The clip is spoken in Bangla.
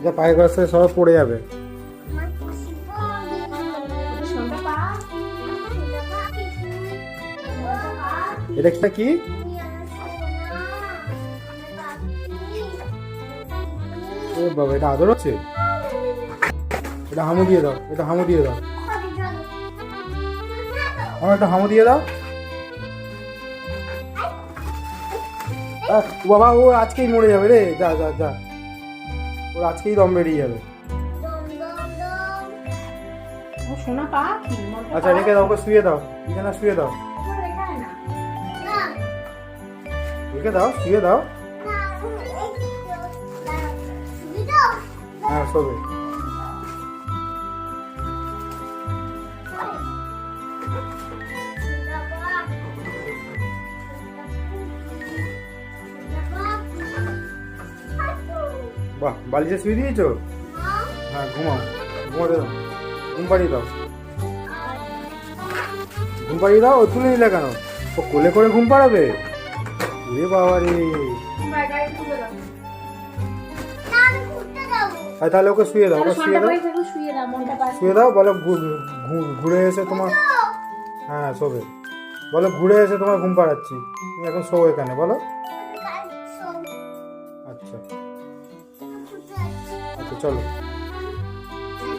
এটা পায়ে গেছে সব পড়ে যাবে। এটা কি? ও বাবা, এটা আদর হচ্ছে। এটা হামু দিয়ে দাও, এটা হামু দিয়ে দাও, আমার একটা হামু দিয়ে দাও। বাবা, ও আজকেই মরে যাবে রে, যা যা যা, ওর আজকেই দম বেরিয়ে যাবে। আচ্ছা রেখে দাও, ওকে শুয়ে দাও, না শুয়ে দাও, রেখে দাও, শুয়ে দাও। হ্যাঁ শোবে। বাহ, বালিশে শুয়ে দিয়েছো? হ্যাঁ ঘুমাও, ঘুমাতে দাও, ঘুম পাড়িয়ে দাও, ঘুম পাড়িয়ে দাও। ও তুলে নিলে কেন? ও কোলে করে ঘুম পাড়াবে? ওরে বাবা রে। তাহলে ওকে শুয়ে দাও, ওকে শুয়ে দাও, শুয়ে দাও। বলো ঘুরে এসে তোমার, হ্যাঁ শোবে, বলো ঘুরে এসে তোমার ঘুম পাড়াচ্ছি, তুমি এখন শো এখানে, বলো। আচ্ছা আচ্ছা চলো।